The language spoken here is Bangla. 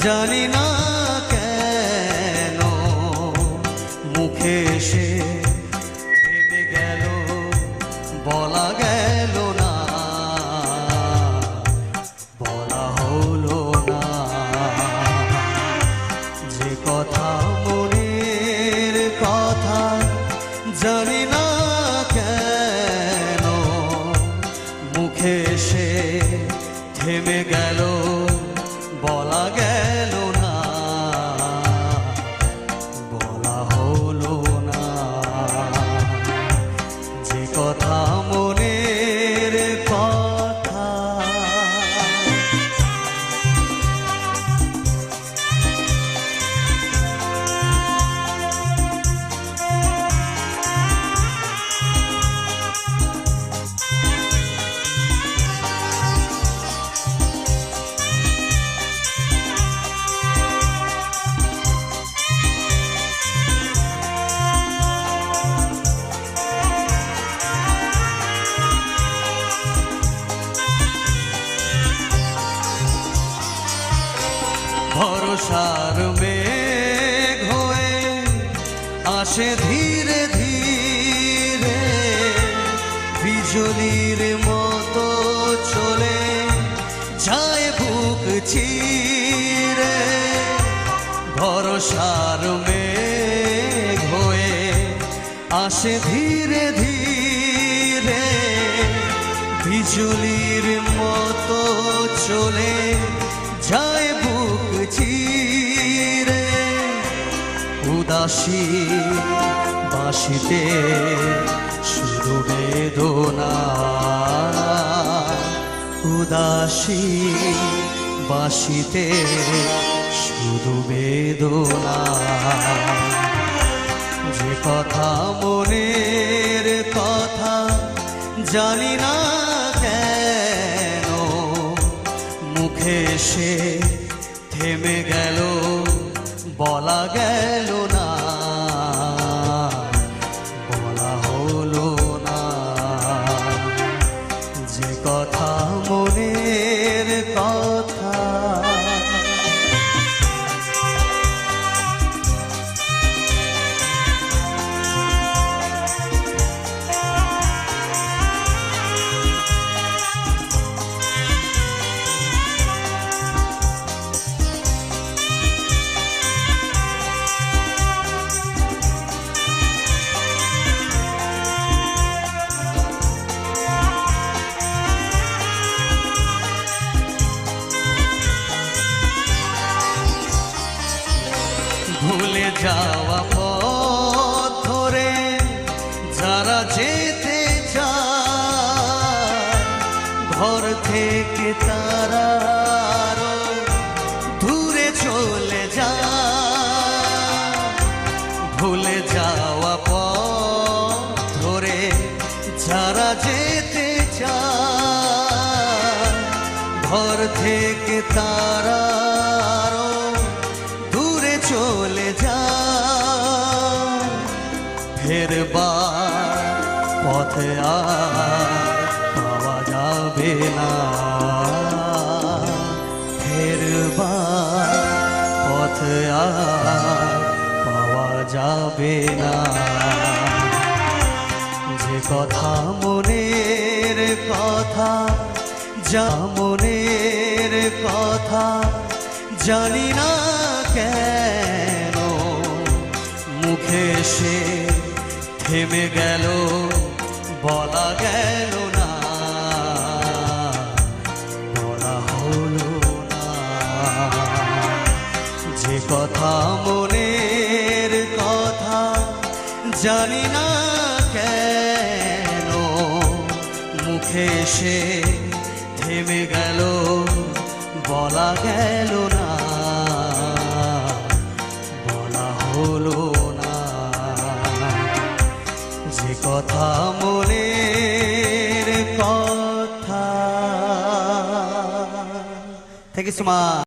জানি না কেন মুখে এসে থেমে গেল, বলা গেল না, বলা হলো না যে কথা মনের কথা। জানি না কেন মুখে এসে থেমে গেল, বলা গেল না, বলা হলো না যে কথা মনের কথা। ভরসার মেঘ হয়ে আসে ধীরে ধীরে, বিজলির মতো চলে যায় বুক চিরে। ভরসার মেঘ হয়ে আসে ধীরে ধীরে, বিজলির মতো চলে যায় বুক চিরে। উদাসী বাঁশিতে শুধু বেদনা, উদাসী বাঁশিতে শুধু বেদনা। যে কথা মনের কথা জানি না কেন মুখে এসে থেমে গেল, বলা গেল না, বলা হলো না যে কথা মনের কথা। ভুলে যাওয়া পথ ধরে যারা যেতে চায়, ঘর থেকে তারা আরো দূরে চলে যায়। ভুলে যাওয়া পথ ধরে যারা যেতে চায়, ঘর থেকে তারা আরো দূরে চলে যায়। ফেরবার পথে আর পাওয়া যাবে না, ফেরবার পথে আর পাওয়া যাবে না যে কথা মনের কথা। যা মনের কথা জানি না কেন মুখে এসে থেমে গেল, বলা গেল না, বলা হলো না যে কথা মনের কথা। জানি না কেন মুখে এসে থেমে গেল, বলা গেল না, বলা হলো না যে কথা মনের কথা। Thank you so much.